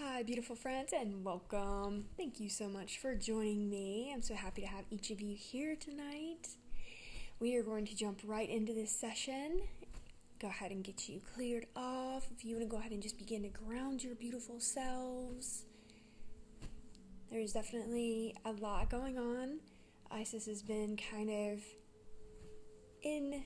Hi, beautiful friends, and welcome. Thank you so much for joining me. I'm so happy to have each of you here tonight. We are going to jump right into this session. Go ahead and get you cleared off. If you want to go ahead and just begin to ground your beautiful selves. There's definitely a lot going on. Isis has been kind of in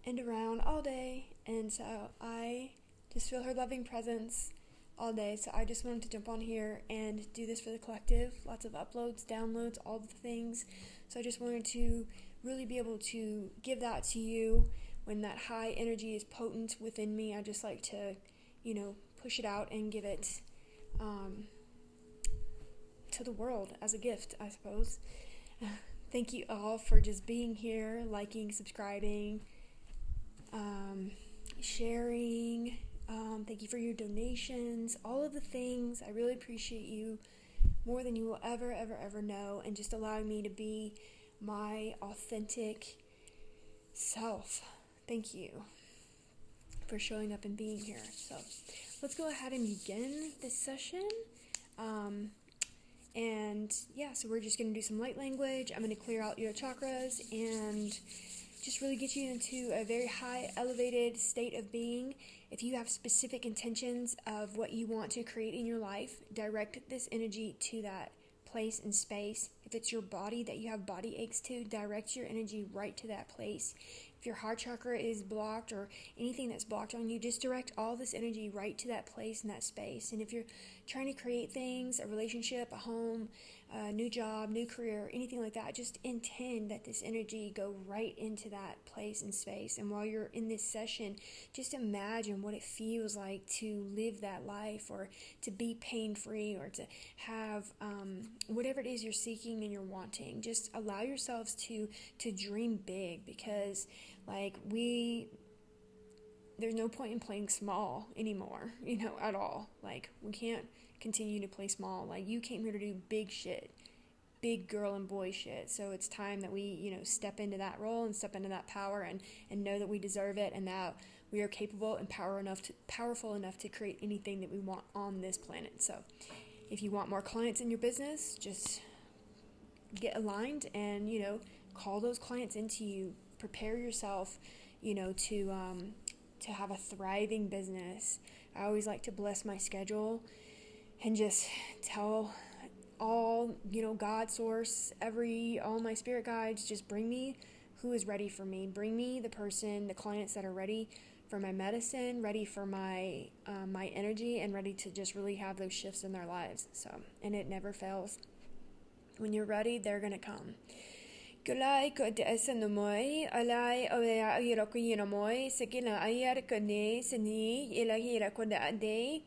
and around all day, and so I just feel her loving presence all day. So I just wanted to jump on here and do this for the collective. Lots of uploads, downloads, all the things. So I just wanted to really be able to give that to you when that high energy is potent within me. I just like to, push it out and give it to the world as a gift, I suppose. Thank you all for just being here, liking, subscribing, sharing. Thank you for your donations, all of the things. I really appreciate you more than you will ever know, and just allowing me to be my authentic self. Thank you for showing up and being here. So let's go ahead and begin this session. So we're just going to do some light language. I'm going to clear out your chakras and just really get you into a very high, elevated state of being. If you have specific intentions of what you want to create in your life, direct this energy to that place and space. If it's your body that you have body aches to, direct your energy right to that place. If your heart chakra is blocked or anything that's blocked on you, just direct all this energy right to that place and that space. And if you're trying to create things, a relationship, a home, a new job, new career, anything like that, just intend that this energy go right into that place and space. And while you're in this session, just imagine what it feels like to live that life, or to be pain-free, or to have whatever it is you're seeking and you're wanting. Just allow yourselves to dream big, because there's no point in playing small anymore, at all. We can't continue to play small. You came here to do big shit, big girl and boy shit. So it's time that we, step into that role and step into that power, and know that we deserve it, and that we are capable and powerful enough to create anything that we want on this planet. So if you want more clients in your business, just get aligned and, call those clients into you. Prepare yourself, to have a thriving business. I always like to bless my schedule and just tell all, God, source, all my spirit guides, just bring me who is ready for me. Bring me the clients that are ready for my medicine, ready for my energy, and ready to just really have those shifts in their lives. And it never fails. When you're ready, they're going to come. Kulai ko te asanu moi alai oya ira ko yina moi sekila ayar ko ne seni ila hira ko da ade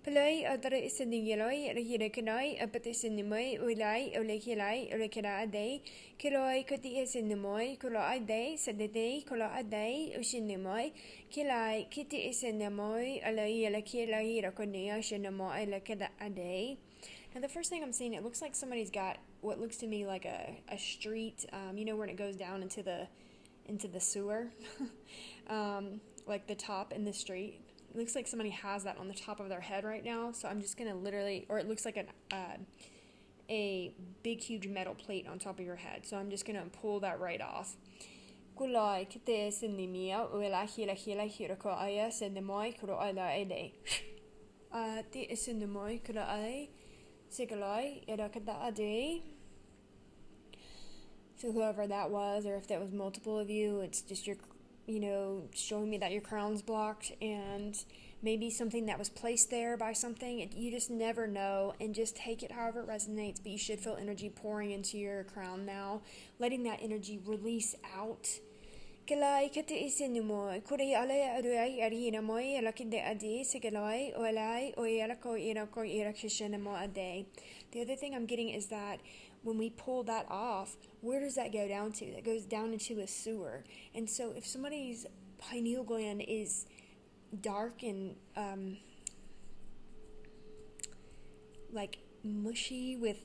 play adre seni yeloi hira kanai apate seni moi ulai ole hilai ole kira ade kiloi ko te asanu moi kulo ade sadede kulo ade ushini moi kilai kiti asanu moi alai ila kila hira ko ne ashina moi ila kida ade. Now, the first thing I'm seeing, it looks like somebody's got what looks to me like a street, when it goes down into the sewer, like the top in the street. It looks like somebody has that on the top of their head right now. So I'm just gonna or it looks like a big, huge metal plate on top of your head. So I'm just gonna pull that right off. Kulai kite sinimia uela hila hira ko aya sinimoy kuro ala ede. Ti sinimoy kuro ay. So whoever that was, or if that was multiple of you, it's just showing me that your crown's blocked, and maybe something that was placed there by something. You just never know, and just take it however it resonates. But you should feel energy pouring into your crown now, letting that energy release out. Kalai kati isinumo kuri alay aduay arina moy alakinde adi sigaloi olai oyalako irako irakishanamo ade. The other thing I'm getting is that when we pull that off, where does that go down to? That goes down into a sewer. And so if somebody's pineal gland is dark and mushy with,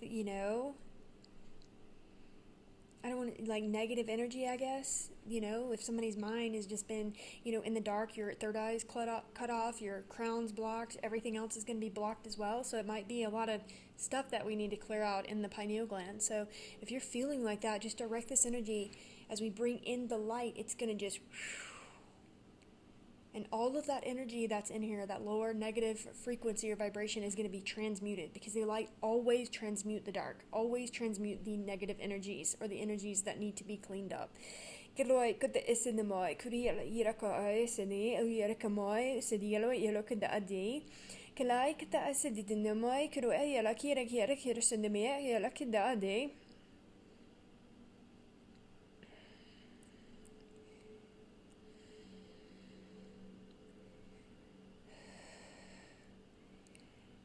I don't want like negative energy, I guess. If somebody's mind has just been, in the dark, your third eye is cut off, your crown's blocked, everything else is going to be blocked as well. So it might be a lot of stuff that we need to clear out in the pineal gland. So if you're feeling like that, just direct this energy as we bring in the light. It's going to just, and all of that energy that's in here, that lower negative frequency or vibration, is going to be transmuted, because the light always transmute the dark, always transmute the negative energies or the energies that need to be cleaned up.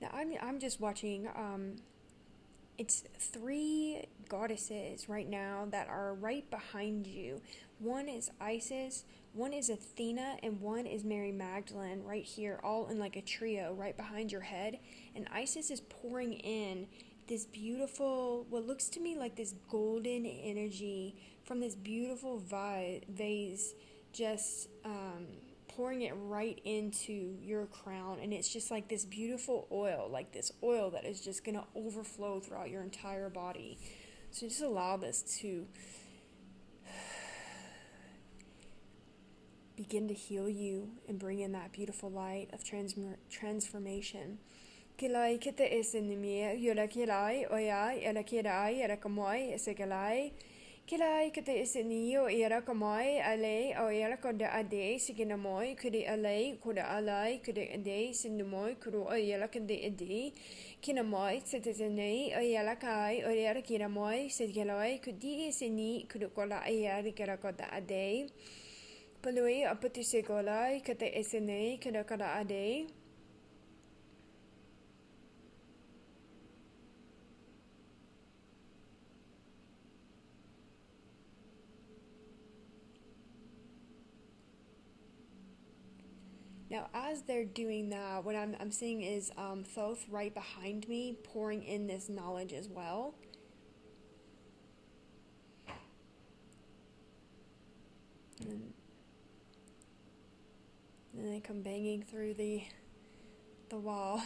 Now I'm just watching. It's 3 goddesses right now that are right behind you. One is Isis, one is Athena, and one is Mary Magdalene right here, all in like a trio right behind your head. And Isis is pouring in this beautiful, what looks to me like this golden energy from this beautiful vase, just pouring it right into your crown, and it's just like this beautiful oil, like this oil that is just going to overflow throughout your entire body. So just allow this to begin to heal you and bring in that beautiful light of transformation. Kilai kita esinimi yola kilai oya ela kilai ela kamoi esekalai kilai kita isiniyo era kamoi ale o ela koda ade siginamoi kudi ale koda alai kudi ade sinumoi kudu o ela kudi ade kinamoi setizene o ela kai o ela kinamoi sigaloi kudi isini kudu kola aya kira koda ade palui apatusigolai kita isini kudu koda ade. Now, as they're doing that, what I'm seeing is Thoth right behind me pouring in this knowledge as well. And then they come banging through the wall.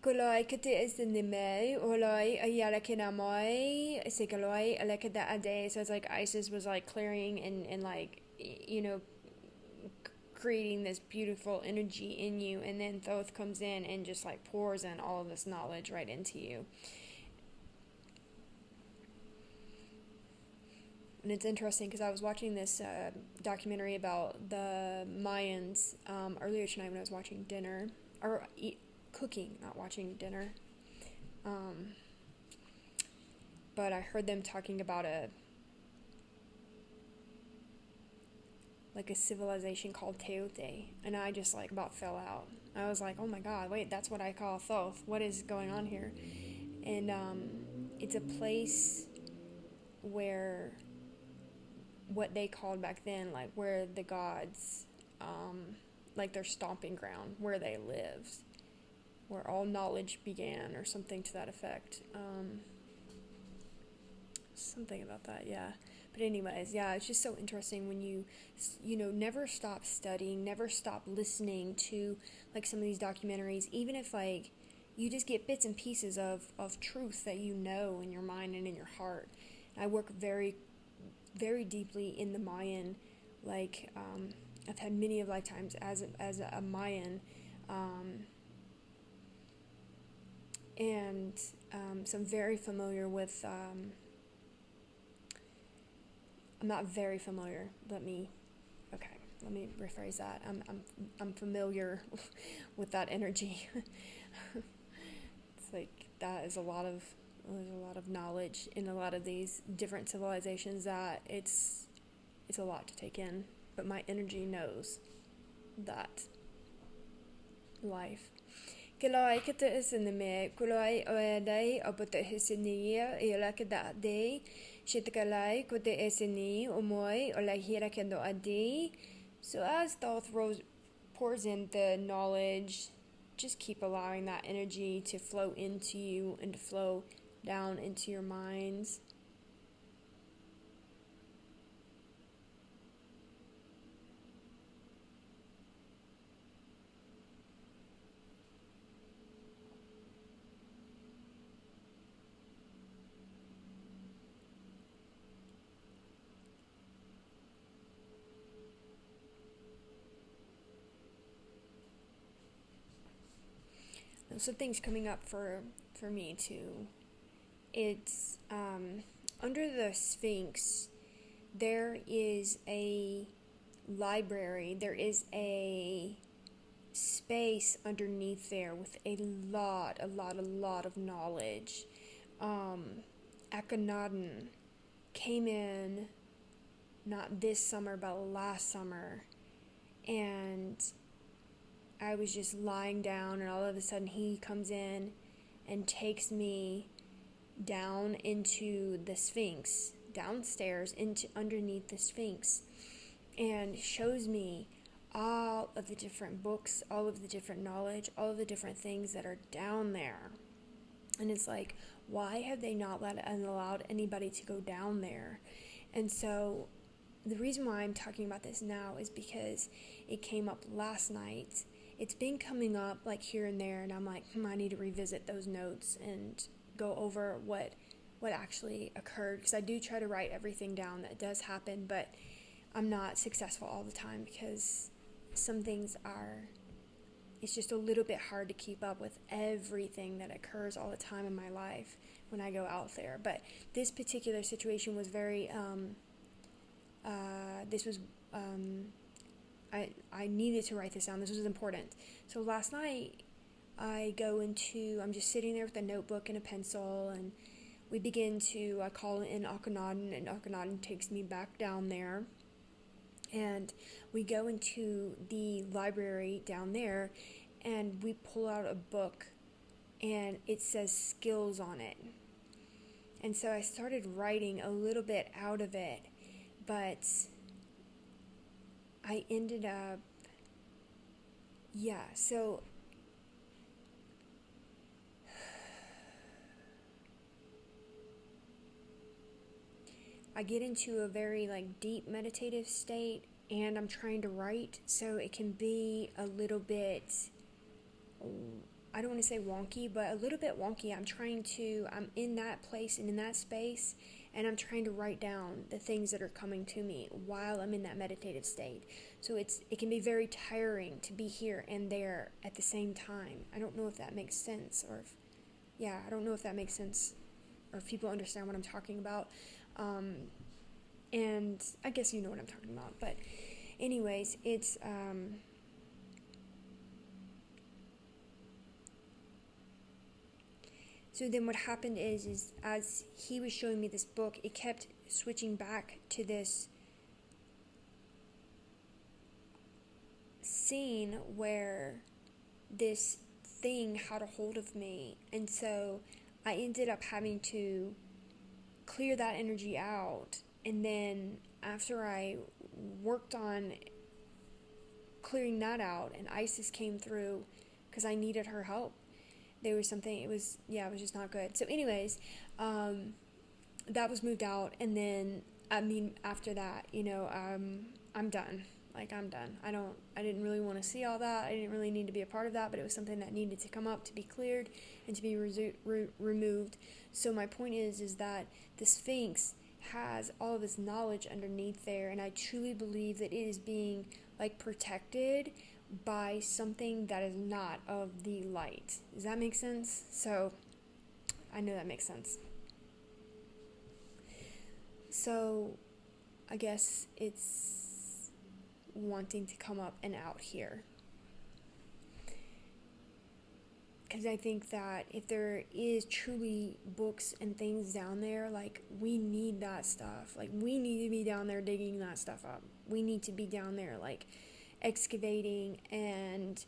Kuloi kati isinime, oloi ayala kinamoi, sikaloi alekada ade. So it's like Isis was like clearing and like, creating this beautiful energy in you, and then Thoth comes in and just like pours in all of this knowledge right into you. And it's interesting because I was watching this documentary about the Mayans earlier tonight when I was watching dinner, or cooking, not watching dinner. But I heard them talking about a civilization called Teote, and I just like about fell out. I was like, oh my god, wait, that's what I call Thoth. What is going on here? And it's a place where what they called back then, like where the gods, like their stomping ground, where they lived, where all knowledge began, or something to that effect. Something about that, yeah. But anyways, yeah, it's just so interesting when you never stop studying, never stop listening to like some of these documentaries, even if like you just get bits and pieces of truth that you know in your mind and in your heart. And I work very, very deeply in the Mayan, like I've had many of lifetimes as a Mayan, and so I'm very familiar with. I'm not very familiar. Let me rephrase that. I'm familiar with that energy. It's like there's a lot of knowledge in a lot of these different civilizations that it's a lot to take in. But my energy knows that life. Kilai kita isinime kulai oedai apata hisiniya ila kada day. Shitkalai kote esini umoi olahira kendo adi. So as Thoth pours in the knowledge, just keep allowing that energy to flow into you and to flow down into your minds. something's coming up for me too. It's under the Sphinx. There is a library. There is a space underneath there with a lot of knowledge. Akhenaten came in not this summer but last summer, and I was just lying down, and all of a sudden he comes in and takes me down into the Sphinx, downstairs into underneath the Sphinx, and shows me all of the different books, all of the different knowledge, all of the different things that are down there. And it's like, why have they not allowed anybody to go down there? And so the reason why I'm talking about this now is because it came up last night. It's been coming up like here and there, and I'm like, I need to revisit those notes and go over what actually occurred, because I do try to write everything down that does happen, but I'm not successful all the time because some things it's just a little bit hard to keep up with everything that occurs all the time in my life when I go out there. But this particular situation was very, I needed to write this down. This was important. So last night, I'm just sitting there with a notebook and a pencil, and I call in Akhenaten, and Akhenaten takes me back down there. And we go into the library down there, and we pull out a book, and it says skills on it. And so I started writing a little bit out of it, but I ended up, so I get into a very deep meditative state, and I'm trying to write, so it can be a little bit, I don't want to say wonky, but a little bit wonky. I'm in that place and in that space, and I'm trying to write down the things that are coming to me while I'm in that meditative state. So it can be very tiring to be here and there at the same time. I don't know if that makes sense, or if people understand what I'm talking about. And I guess you know what I'm talking about, but anyways, it's, so then what happened is as he was showing me this book, it kept switching back to this scene where this thing had a hold of me, and so I ended up having to clear that energy out. And then after I worked on clearing that out, and Isis came through because I needed her help, there was something, it was just not good. So anyways, that was moved out, and then after that, I'm done. I'm done. I didn't really want to see all that. I didn't really need to be a part of that, but it was something that needed to come up, to be cleared, and to be removed. So my point is that the Sphinx has all of this knowledge underneath there, and I truly believe that it is being protected by something that is not of the light. Does that make sense? So I know that makes sense. So I guess it's wanting to come up and out here, because I think that if there is truly books and things down there, we need that stuff. We need to be down there digging that stuff up. We need to be down there excavating, and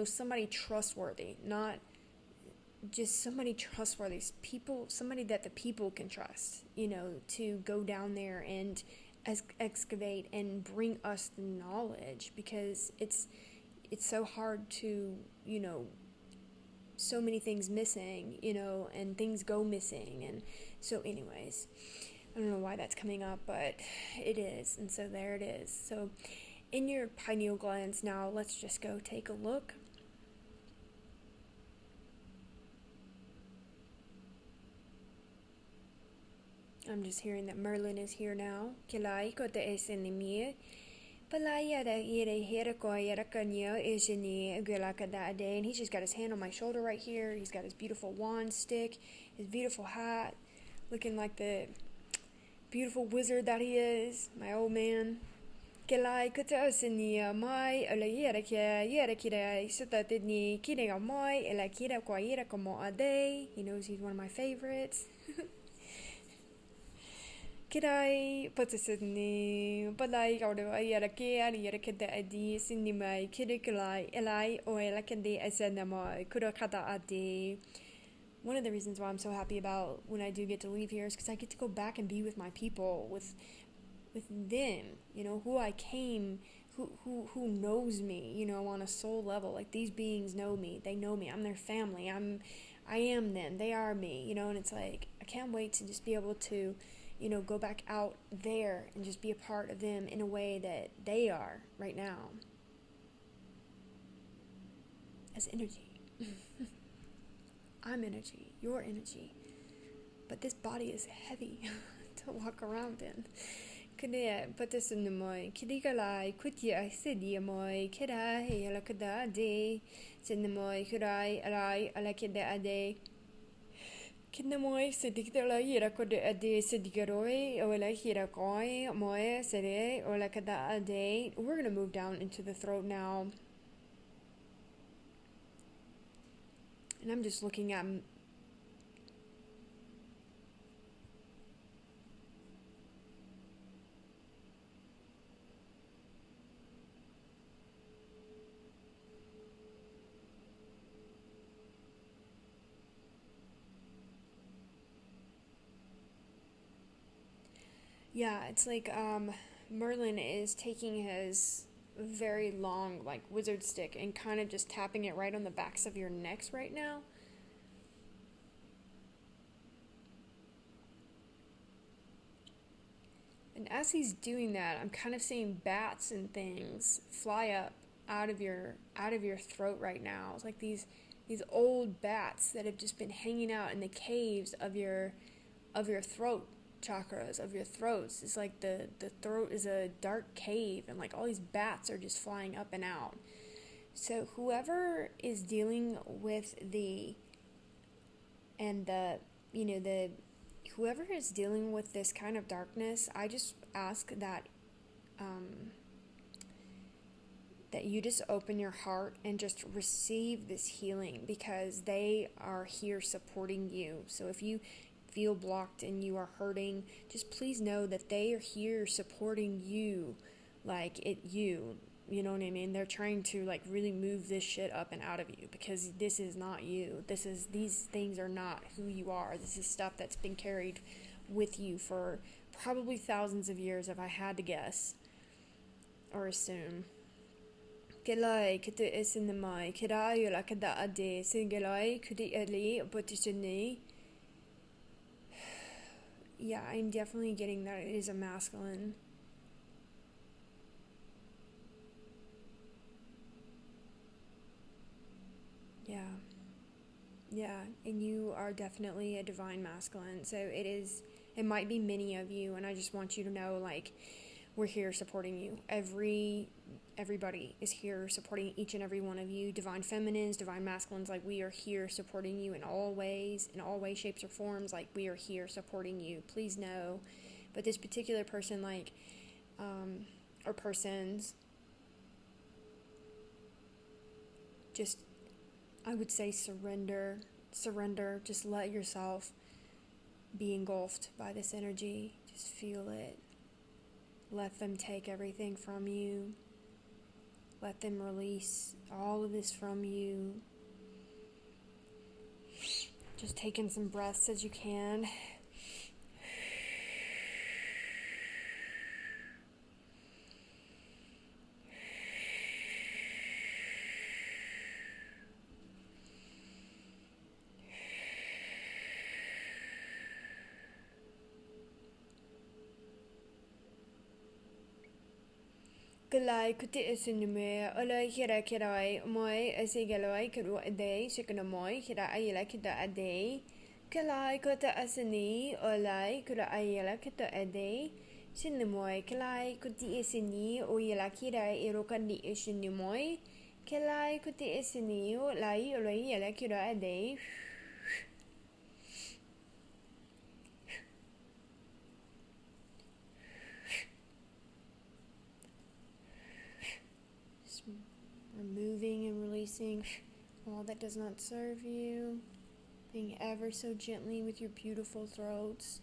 somebody trustworthy, not just somebody trustworthy, somebody that the people can trust, to go down there and excavate and bring us the knowledge, because it's so hard to, so many things missing, and things go missing. And so anyways, I don't know why that's coming up, but it is, and so there it is. So in your pineal glands now, let's just go take a look. I'm just hearing that Merlin is here now. Kilai ko te esenimie. Palaya yere herako yerakanyo ishini gulaka day, and he's just got his hand on my shoulder right here. He's got his beautiful wand stick, his beautiful hat, looking like the beautiful wizard that he is, my old man. Kelai kuta sinia mai ala yera kira sita tidni kira mai ala kira kwa yera como ade. He knows he's one of my favorites. Kirai Potasini, Palai, or the Ayarake, Yarakada Adi, Sinimai, Kirikalai, Eli, or Elakade Asenamai, Kurakata Adi. One of the reasons why I'm so happy about when I do get to leave here is because I get to go back and be with my people, with them, you know, who I came, who knows me, you know, on a soul level. Like, these beings know me, they know me, I'm their family, I am them, they are me, you know, and it's like, I can't wait to just be able to, you know, go back out there and just be a part of them in a way that they are right now. As energy. I'm energy, your energy. But this body is heavy to walk around in. Kene patasunu moi, kidigalai, kutia sidia moi, kida alakada de, sinamoi, kudai, alai, alakida ade. Kinnamoy sidigdala yirakode ade sidigaroi ola hirakoi moe sere ola kada ade. We're gonna move down into the throat now. And I'm just looking at yeah, it's like Merlin is taking his very long like wizard stick and kind of just tapping it right on the backs of your necks right now. And as he's doing that, I'm kind of seeing bats and things fly up out of your throat right now. It's like these old bats that have just been hanging out in the caves of your throat chakras, of your throats. It's like the throat is a dark cave, and like all these bats are just flying up and out. So whoever is dealing with whoever is dealing with this kind of darkness, I just ask that that you just open your heart and just receive this healing, because they are here supporting you. So if you feel blocked and you are hurting, just please know that they are here supporting you, you know what I mean? They're trying to like really move this shit up and out of you, because this is not you. These things are not who you are. This is stuff that's been carried with you for probably thousands of years, if I had to guess or assume. Gelai kete esinamai kidai la kada ade singelai kudi eli botisini. Yeah, I'm definitely getting that it is a masculine. Yeah, and you are definitely a divine masculine. So it might be many of you, and I just want you to know, like, we're here supporting you. Everybody is here supporting each and every one of you. Divine feminines, divine masculines, like, we are here supporting you in all ways, shapes, or forms. Like, we are here supporting you. Please know. But this particular person, like, or persons, just, I would say surrender, just let yourself be engulfed by this energy. Just feel it. Let them take everything from you. Let them release all of this from you. Just take in some breaths as you can. Galai kuti esunume ola hira kirai moi esigaloi kuru ade shikana moi hira ayela kita ade galai kota asani olai kura ayela kita ade Sinimoy, Kalai kuti isini, o yelakira erokandi isinimoy, Kalai kuti isini, o lai, o lai yelakira a day. Removing and releasing all that does not serve you, being ever so gently with your beautiful throats.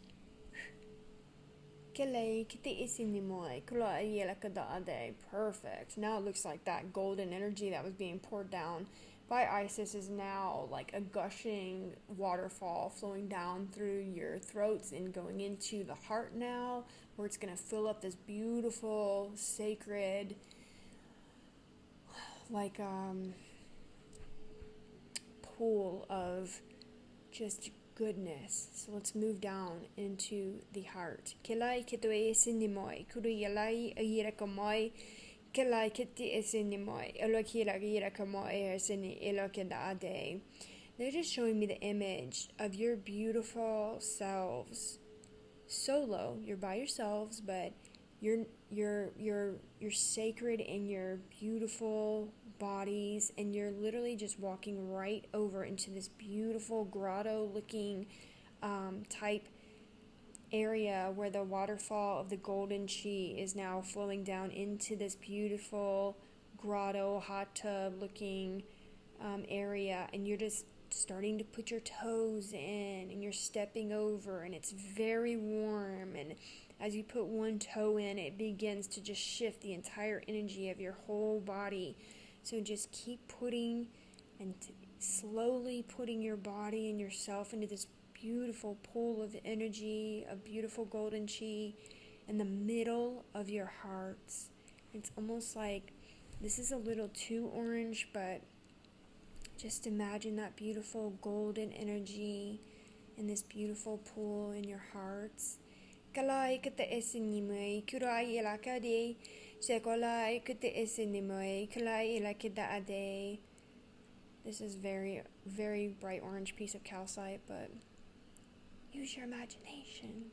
Perfect. Now it looks like that golden energy that was being poured down by Isis is now like a gushing waterfall flowing down through your throats and going into the heart now, where it's going to fill up this beautiful, sacred, like pool of just goodness. So let's move down into the heart. Kelai kitoe sinimoy, kuru yalai ayirakamoi, kelai kiti esinimoy, elokira yirakamoi esini elokeda. They're just showing me the image of your beautiful selves. Solo, you're by yourselves, but you're sacred in your beautiful bodies, and you're literally just walking right over into this beautiful grotto looking type area where the waterfall of the golden chi is now flowing down into this beautiful grotto hot tub looking area, and you're just starting to put your toes in and you're stepping over, and it's very warm, and as you put one toe in, it begins to just shift the entire energy of your whole body. So just keep putting and slowly putting your body and yourself into this beautiful pool of energy, of beautiful golden chi in the middle of your hearts. It's almost like this is a little too orange, but just imagine that beautiful golden energy in this beautiful pool in your hearts. Kalai kete esinimai, kurai ilakade, sekolai kete esinimai, kalai ilakida ade. This is very, very bright orange piece of calcite, but use your imagination.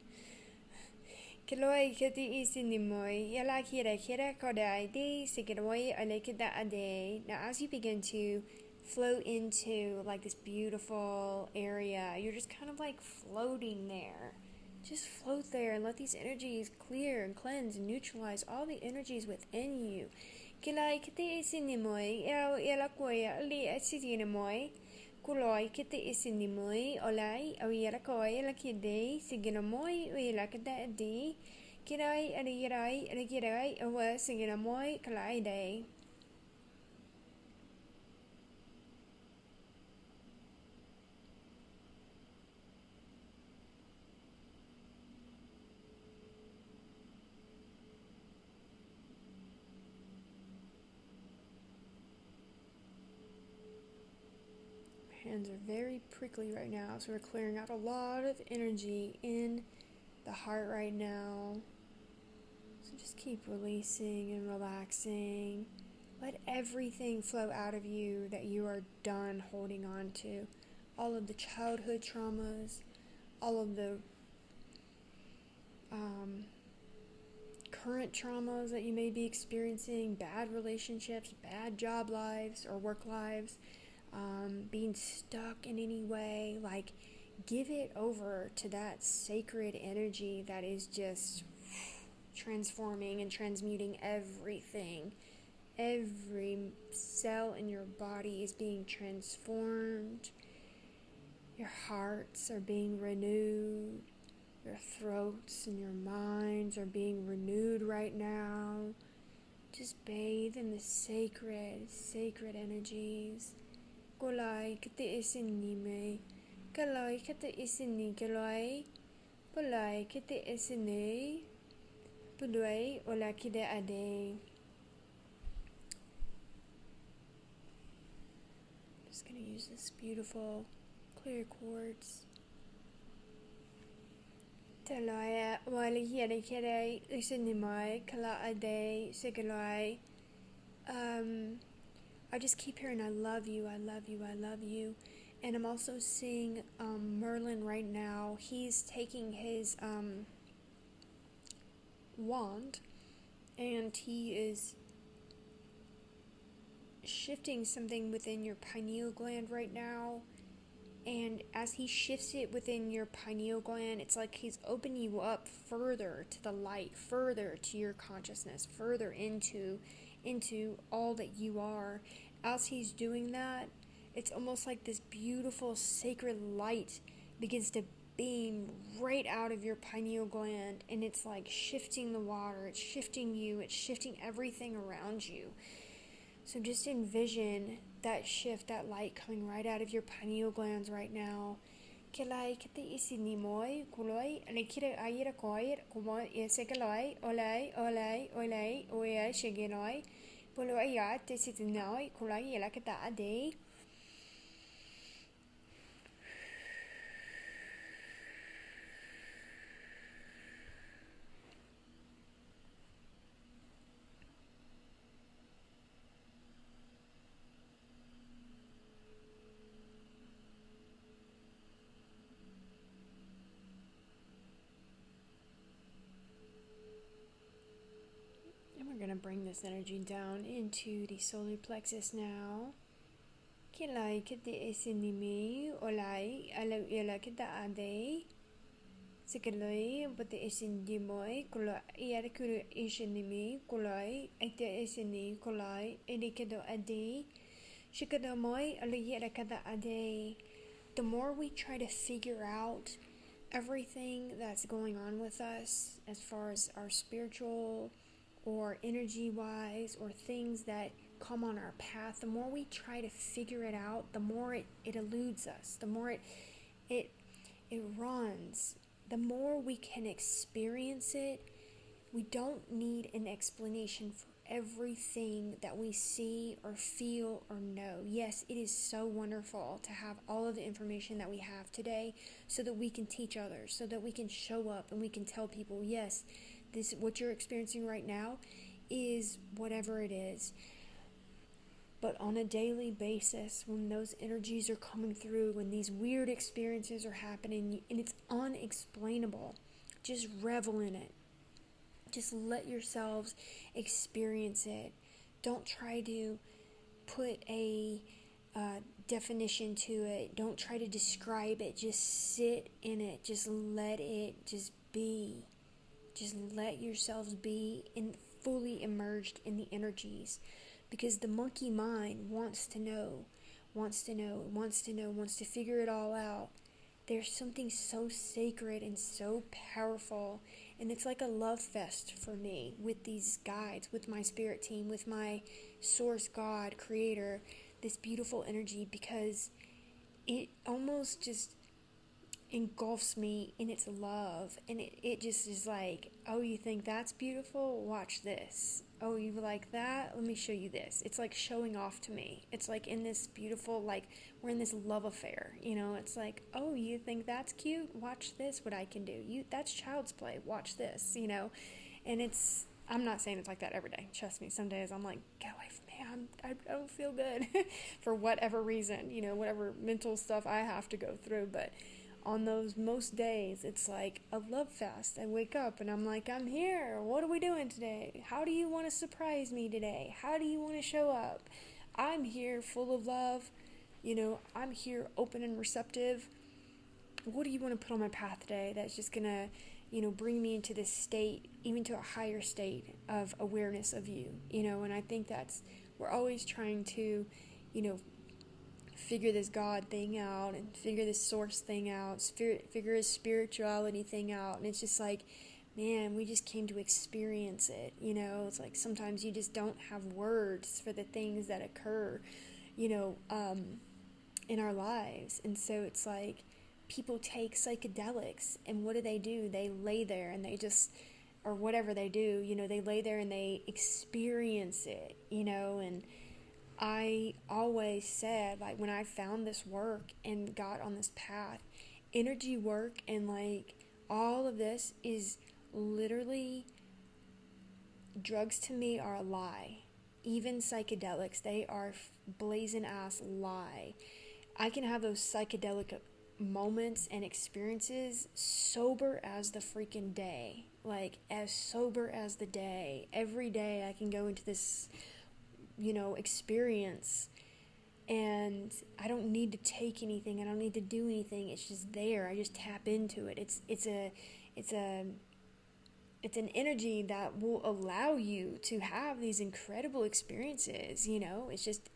Kaloi kete esinimai, yalakira kira kodai de, sekolai ilakida ade. Now as you begin to float into like this beautiful area, you're just kind of like floating there. Just float there and let these energies clear and cleanse and neutralize all the energies within you. Kilai kite isinimoy, elakoya ali asitinimoy, kuloi kite isinimoy, olai, oyelakoy, elakide, siginamoy, oyelakada di, kirai, alirai, alikirai, owa, siginamoy, kalai day. Hands are very prickly right now, so we're clearing out a lot of energy in the heart right now. So just keep releasing and relaxing. Let everything flow out of you that you are done holding on to. All of the childhood traumas, all of the current traumas that you may be experiencing, bad relationships, bad job lives or work lives, being stuck in any way, like give it over to that sacred energy that is just transforming and transmuting everything. Every cell in your body is being transformed. Your hearts are being renewed. Your throats and your minds are being renewed right now. Just bathe in the sacred, sacred energies. Kolai kete isinime, kalai kete isini kalai, polai kete isine, pulai ola kide ade. Just gonna use this beautiful clear quartz. Talaya wali here kede isinimai kala ade sigalai. I just keep hearing, I love you, I love you, I love you. And I'm also seeing Merlin right now. He's taking his wand, and he is shifting something within your pineal gland right now. And as he shifts it within your pineal gland, it's like he's opening you up further to the light, further to your consciousness, further into all that you are. As he's doing that, it's almost like this beautiful sacred light begins to beam right out of your pineal gland, and it's like shifting the water, it's shifting you, it's shifting everything around you. So just envision that shift, that light coming right out of your pineal glands right now. Kelai kete isini moi kuloi alekire ayira koir kumo yesekeloi olai olai olai oya shegenoi polo ayat tesitinoi kulai yelaketa ade. We're going to bring this energy down into the solar plexus now. Kilai kete esinimi olai alo ila kete ade. Sikaloi but the esindimoi kula iarkuru isinimi kulai ete esini kulai edikedo ade. Shikadomoi alo yera kete ade. The more we try to figure out everything that's going on with us as far as our spiritual or energy-wise, or things that come on our path, the more we try to figure it out, the more it eludes us, the more it runs, the more we can experience it. We don't need an explanation for everything that we see or feel or know. Yes, it is so wonderful to have all of the information that we have today so that we can teach others, so that we can show up and we can tell people, yes, this what you're experiencing right now is whatever it is. But on a daily basis, when those energies are coming through, when these weird experiences are happening and it's unexplainable, just revel in it. Just let yourselves experience it. Don't try to put a definition to it. Don't try to describe it. Just sit in it. Just let it just be. Just let yourselves be fully immersed in the energies, because the monkey mind wants to figure it all out. There's something so sacred and so powerful, and it's like a love fest for me with these guides, with my spirit team, with my source God, creator, this beautiful energy, because it almost just engulfs me in its love, and it just is like, oh, you think that's beautiful? Watch this. Oh, you like that? Let me show you this. It's like showing off to me. It's like in this beautiful, like we're in this love affair, it's like, oh, you think that's cute? Watch this, what I can do. That's child's play. Watch this, and I'm not saying it's like that every day. Trust me, some days I'm like, get away from me. I don't feel good for whatever reason, whatever mental stuff I have to go through, but on those most days, it's like a love fest. I wake up and I'm like, I'm here. What are we doing today? How do you want to surprise me today? How do you want to show up? I'm here full of love. I'm here open and receptive. What do you want to put on my path today that's just going to, bring me into this state, even to a higher state of awareness of you, and I think we're always trying to, figure this God thing out and figure this source thing out, figure his spirituality thing out, and it's just like, man, we just came to experience it, it's like sometimes you just don't have words for the things that occur, in our lives, and so it's like people take psychedelics, and what do? They lay there and they just, or whatever they do, they lay there and they experience it, and I always said, like, when I found this work and got on this path, energy work and, like, all of this is literally, drugs to me are a lie. Even psychedelics, they are blazing ass lie. I can have those psychedelic moments and experiences sober as the freaking day. Like, as sober as the day. Every day I can go into this, experience, and I don't need to take anything. I don't need to do anything. It's just there. I just tap into it. It's an energy that will allow you to have these incredible experiences. It's just,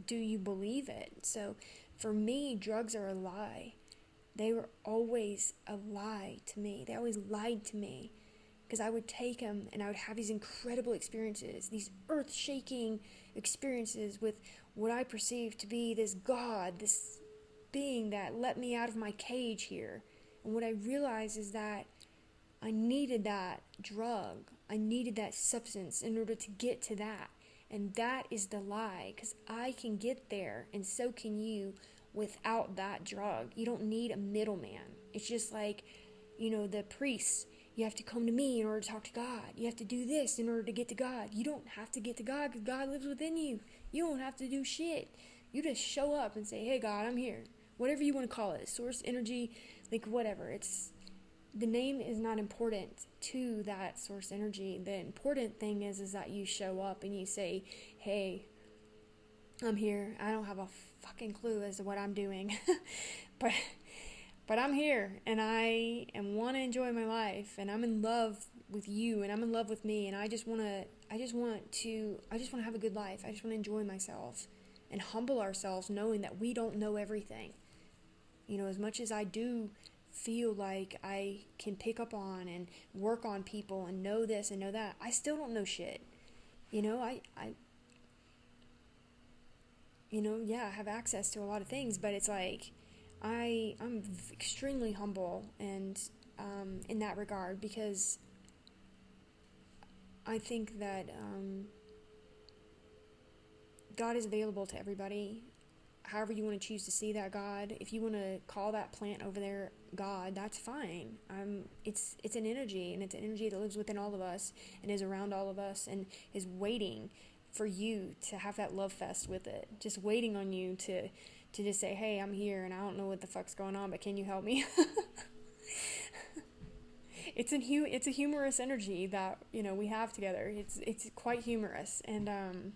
do you believe it? So for me, drugs are a lie. They were always a lie to me. They always lied to me, because I would take them and I would have these incredible experiences, these earth-shaking experiences with what I perceived to be this God, this being that let me out of my cage here. And what I realized is that I needed that drug. I needed that substance in order to get to that. And that is the lie, because I can get there, and so can you, without that drug. You don't need a middleman. It's just like, the priests. You have to come to me in order to talk to God. You have to do this in order to get to God. You don't have to get to God, because God lives within you. You don't have to do shit. You just show up and say, hey, God, I'm here. Whatever you want to call it. Source, energy, like whatever. The name is not important to that source energy. The important thing is that you show up and you say, hey, I'm here. I don't have a fucking clue as to what I'm doing. But I'm here, and I want to enjoy my life, and I'm in love with you, and I'm in love with me, and I just want to have a good life. I just want to enjoy myself and humble ourselves, knowing that we don't know everything. As much as I do feel like I can pick up on and work on people and know this and know that, I still don't know shit. I have access to a lot of things, but it's like, I'm extremely humble and in that regard, because I think that God is available to everybody. However you want to choose to see that God. If you want to call that plant over there God, that's fine. It's an energy, and it's an energy that lives within all of us and is around all of us and is waiting for you to have that love fest with it. Just waiting on you to just say, hey, I'm here and I don't know what the fuck's going on, but can you help me? It's a humorous energy that, we have together. It's quite humorous. And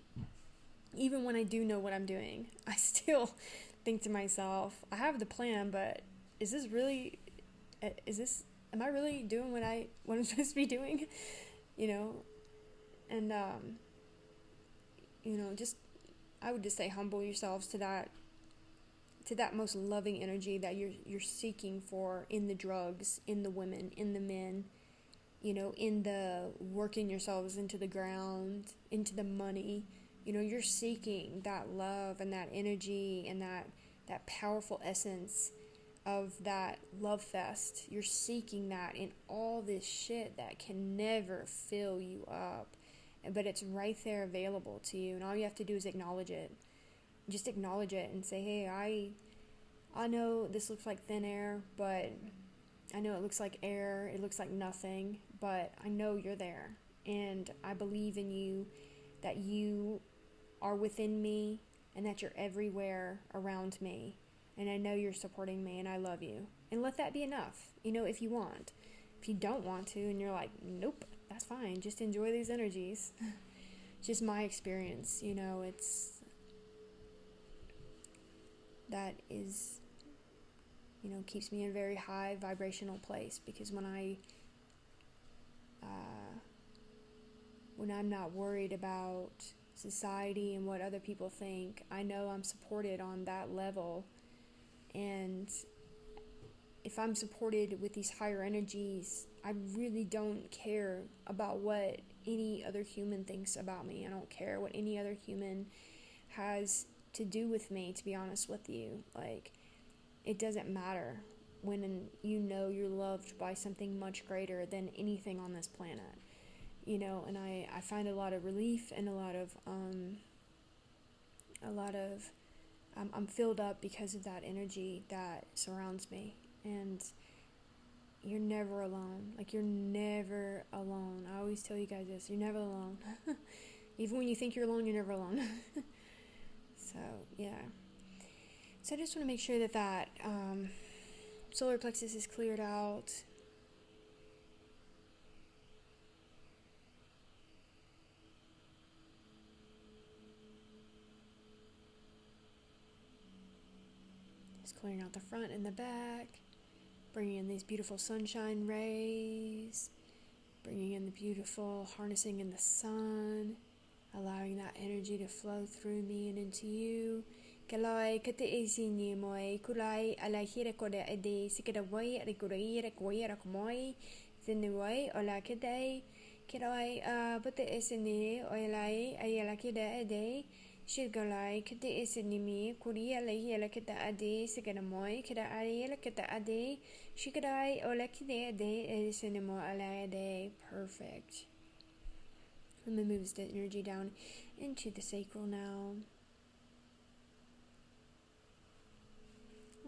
even when I do know what I'm doing, I still think to myself, I have the plan, but am I really doing what I'm supposed to be doing? And I would just say humble yourselves to that most loving energy that you're seeking for in the drugs, in the women, in the men, in the working yourselves into the ground, into the money. You're seeking that love and that energy and that powerful essence of that love fest. You're seeking that in all this shit that can never fill you up, but it's right there available to you, and all you have to do is acknowledge it. Just acknowledge it and say, hey, I know this looks like thin air, but I know it looks like air, it looks like nothing, but I know you're there, and I believe in you, that you are within me, and that you're everywhere around me, and I know you're supporting me, and I love you. And let that be enough, if you want. If you don't want to, and you're like, nope, that's fine, just enjoy these energies. Just my experience, that is, keeps me in a very high vibrational place, because when I'm not worried about society and what other people think, I know I'm supported on that level. And if I'm supported with these higher energies, I really don't care about what any other human thinks about me. I don't care what any other human has to do with me, to be honest with you. Like, it doesn't matter when you're loved by something much greater than anything on this planet. And I find a lot of relief and a lot of I'm filled up because of that energy that surrounds me. And you're never alone. Like, you're never alone. I always tell you guys this, you're never alone. Even when you think you're alone, you're never alone. So, yeah. So I just want to make sure that solar plexus is cleared out. Just clearing out the front and the back. Bringing in these beautiful sunshine rays. Bringing in the beautiful harnessing in the sun. Allowing that energy to flow through me and into you. Kalai kate isini moi kulai ala hira kore ade sikada wai rikurai rekwai rakmoi zinwai ola kidai kirai but isini oilai ayala kida ade shirgalai kate isini mi kuria la hila kita ade sikada moi kida ayala kita ade shikadai ola kide ade isini mo ala ade. Perfect. And then moves the energy down into the sacral now.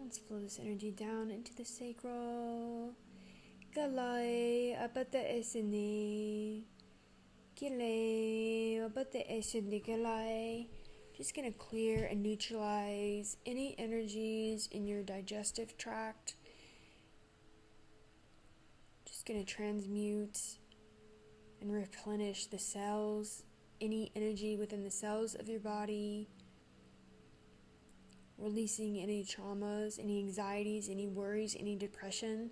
Let's flow this energy down into the sacral. Galai abata esini. Gilei abata esini galai. Just gonna clear and neutralize any energies in your digestive tract. Just gonna transmute and replenish the cells, any energy within the cells of your body. Releasing any traumas, any anxieties, any worries, any depression,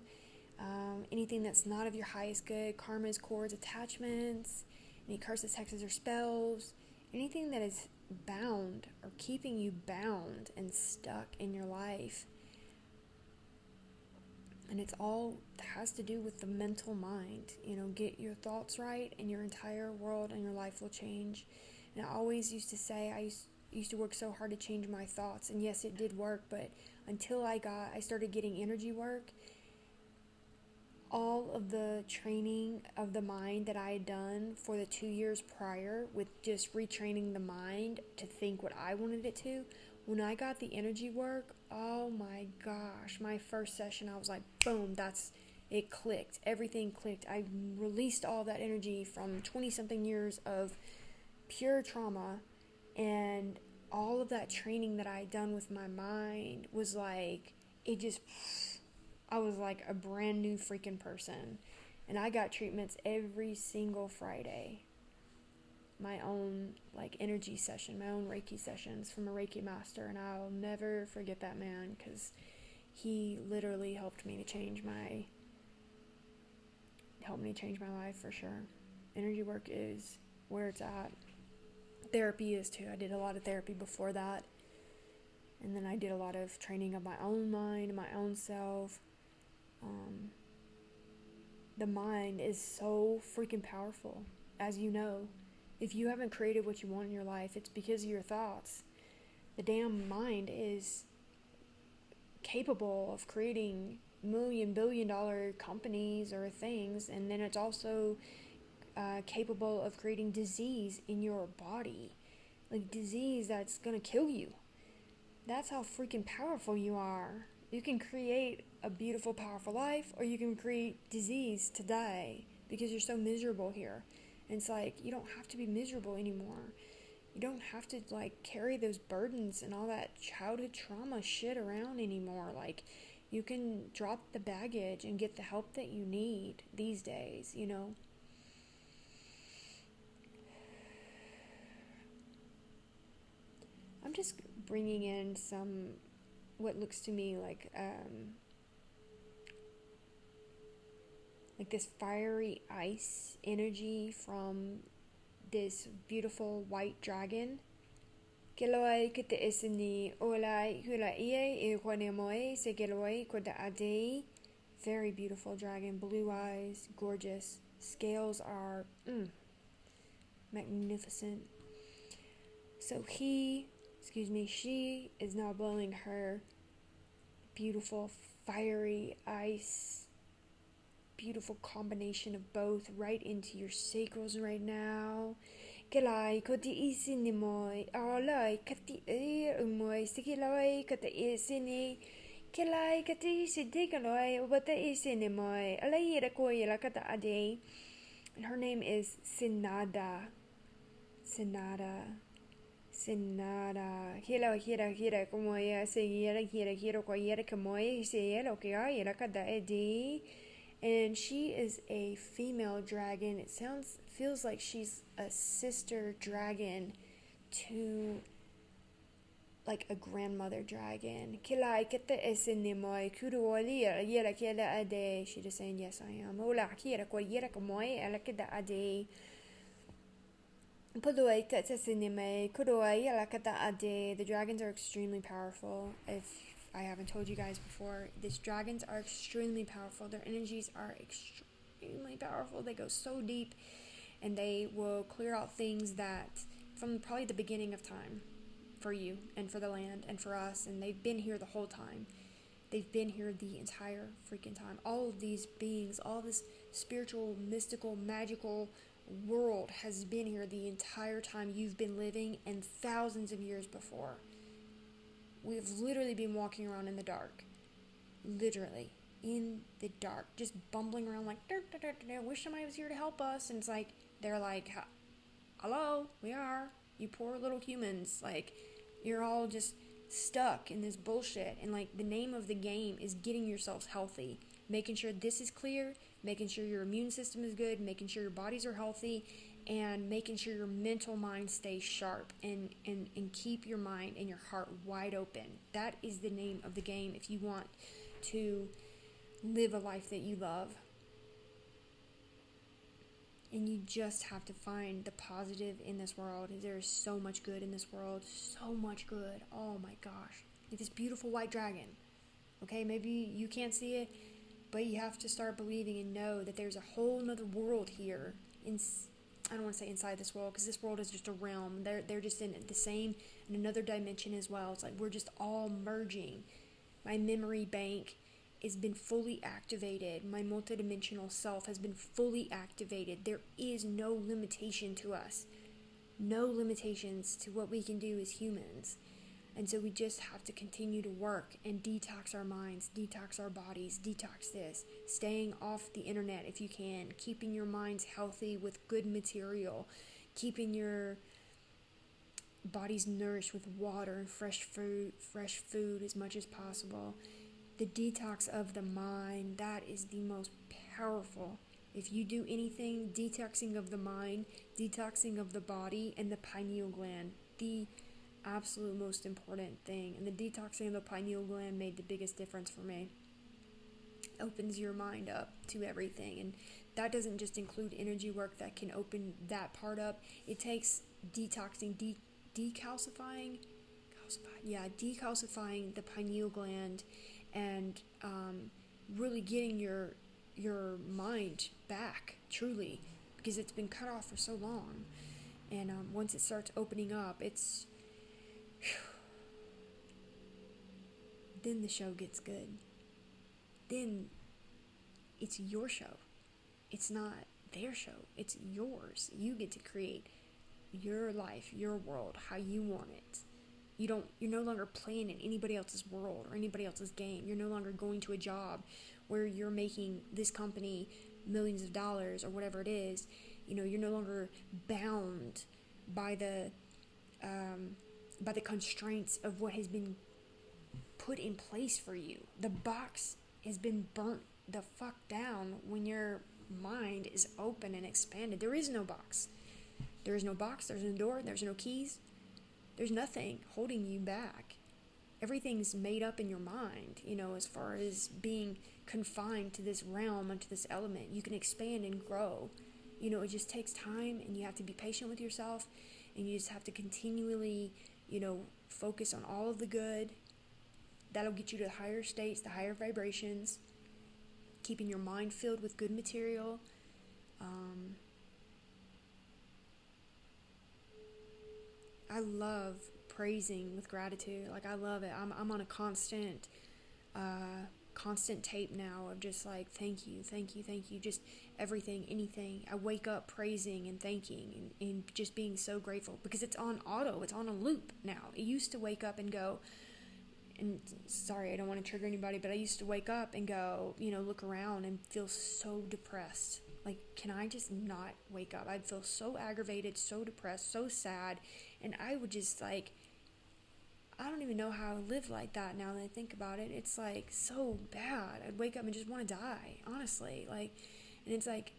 anything that's not of your highest good, karmas, cords, attachments, any curses, hexes, or spells, anything that is bound or keeping you bound and stuck in your life. And it's all has to do with the mental mind. Get your thoughts right and your entire world and your life will change. And I always used to say, I used to work so hard to change my thoughts, and yes, it did work, but until I started getting energy work, all of the training of the mind that I had done for the 2 years prior with just retraining the mind to think what I wanted it to, when I got the energy work, oh my gosh, my first session, I was like, boom, it clicked. Everything clicked. I released all that energy from 20-something years of pure trauma. And all of that training that I had done with my mind was like, I was like a brand new freaking person. And I got treatments every single Friday. My own energy session, my own Reiki sessions from a Reiki master. And I'll never forget that man, because he literally helped me change my life for sure. Energy work is where it's at. Therapy is too. I did a lot of therapy before that, and then I did a lot of training of my own mind, my own self. The mind is so freaking powerful, as you know. If you haven't created what you want in your life, it's because of your thoughts. The damn mind is capable of creating $1-billion companies or things, and then it's also capable of creating disease in your body, disease that's gonna kill you. That's how freaking powerful you are. You can create a beautiful, powerful life, or you can create disease to die because you're so miserable here. And it's you don't have to be miserable anymore. You don't have to carry those burdens and all that childhood trauma shit around anymore. You can drop the baggage and get the help that you need these days, I'm just bringing in some, what looks to me like this fiery ice energy from this beautiful white dragon. Keloi kite isini olai hula ie ikwanemoe se keloi kwada ade. Very beautiful dragon, blue eyes, gorgeous. Scales are magnificent. So she is now blowing her beautiful fiery ice, beautiful combination of both right into your sacrals right now. Kelai koti isini moi alai kati moi sikiloi kata isini kelai kati sidikaloi wata isini moi alai rakoi la kata ade. And her name is Sinada. Sin nada. Hira, como ella se hira, cualquiera como ella se hira, que hay, era cada edi. And she is a female dragon. It feels like she's a sister dragon to like a grandmother dragon. Kila ikete esinimoy kuduoli yera kila ade. She just saying yes I am. Ola kira kwa yera kamoy alakida ade. Puduai tetesinime kuduai alakada ade. The dragons are extremely powerful. If I haven't told you guys before, these dragons are extremely powerful. Their energies are extremely powerful. They go so deep, and they will clear out things that from probably the beginning of time for you and for the land and for us, and they've been here the whole time. They've been here the entire freaking time. All of these beings, all this spiritual, mystical, magical world has been here the entire time you've been living and thousands of years before. We've literally been walking around in the dark. Literally. In the dark. Just bumbling around like, wish somebody was here to help us. And it's like, they're like, hello, we are. You poor little humans. Like, you're all just stuck in this bullshit. And like, the name of the game is getting yourselves healthy. Making sure this is clear. Making sure your immune system is good. Making sure your bodies are healthy. And making sure your mental mind stays sharp and keep your mind and your heart wide open. That is the name of the game if you want to live a life that you love. And you just have to find the positive in this world. There is so much good in this world. So much good. Oh my gosh. Like this beautiful white dragon. Okay, maybe you can't see it, but you have to start believing and know that there's a whole nother world here. I don't want to say inside this world, because this world is just a realm. They're just in the same, in another dimension as well. It's like we're just all merging. My memory bank has been fully activated. My multidimensional self has been fully activated. There is no limitation to us. No limitations to what we can do as humans. And so we just have to continue to work and detox our minds, detox our bodies, detox this, staying off the internet if you can, keeping your minds healthy with good material, keeping your bodies nourished with water and fresh food as much as possible. The detox of the mind, that is the most powerful. If you do anything, detoxing of the mind, detoxing of the body, and the pineal gland, the absolute most important thing. And the detoxing of the pineal gland made the biggest difference for me. Opens your mind up to everything, and that doesn't just include energy work that can open that part up. It takes detoxing, decalcifying the pineal gland, and really getting your mind back truly, because it's been cut off for so long. And once it starts opening up, then the show gets good. Then it's your show. It's not their show. It's yours. You get to create your life, your world, how you want it. You're no longer playing in anybody else's world or anybody else's game. You're no longer going to a job where you're making this company millions of dollars or whatever it is. You're no longer bound by the constraints of what has been put in place for you. The box has been burnt the fuck down when your mind is open and expanded. There is no box. There is no box, there's no door, there's no keys. There's nothing holding you back. Everything's made up in your mind, as far as being confined to this realm and to this element. You can expand and grow. It just takes time, and you have to be patient with yourself, and you just have to continually, focus on all of the good. That'll get you to the higher states, the higher vibrations, keeping your mind filled with good material. I love praising with gratitude. Like, I love it. I'm on a constant tape now of just like, thank you, just everything, anything. I wake up praising and thanking and just being so grateful, because it's on auto, it's on a loop now. I used to wake up and go, and sorry, I don't want to trigger anybody, but I used to wake up and go, look around and feel so depressed. Like, can I just not wake up? I'd feel so aggravated, so depressed, so sad, and I would just like, I don't even know how I live like that now that I think about it. It's like so bad. I'd wake up and just want to die, honestly. Like, and it's like,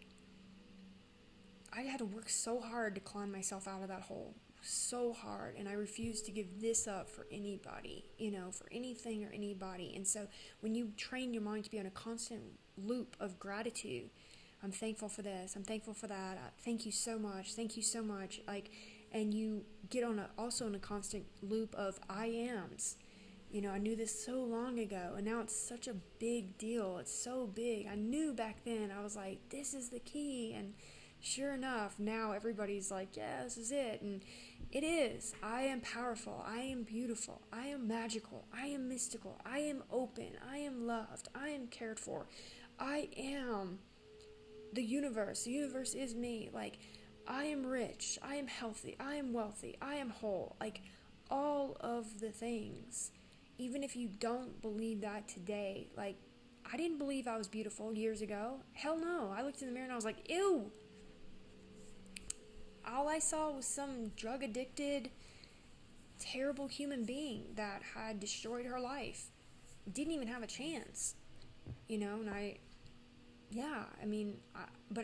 I had to work so hard to climb myself out of that hole. So hard. And I refuse to give this up for anybody, for anything or anybody. And so when you train your mind to be on a constant loop of gratitude, I'm thankful for this, I'm thankful for that, thank you so much, thank you so much. Like, and you get also in a constant loop of I ams. I knew this so long ago, and now it's such a big deal. It's so big. I knew back then, I was like, this is the key. And sure enough, now everybody's like, yeah, this is it. And it is. I am powerful. I am beautiful. I am magical. I am mystical. I am open. I am loved. I am cared for. I am the universe. The universe is me. Like, I am rich. I am healthy. I am wealthy. I am whole. Like, all of the things. Even if you don't believe that today, like, I didn't believe I was beautiful years ago. Hell no. I looked in the mirror and I was like, ew. All I saw was some drug-addicted, terrible human being that had destroyed her life. Didn't even have a chance. And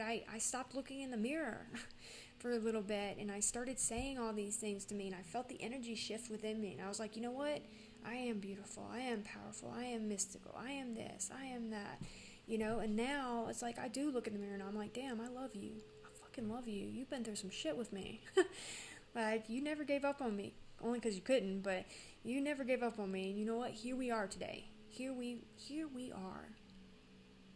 I stopped looking in the mirror for a little bit, and I started saying all these things to me, and I felt the energy shift within me, and I was like, you know what? I am beautiful. I am powerful. I am mystical. I am this. I am that. And now it's like I do look in the mirror, and I'm like, damn, I love you. Love you. You've been through some shit with me. Like, you never gave up on me. Only because you couldn't, but you never gave up on me. And you know what? Here we are today. Here we are.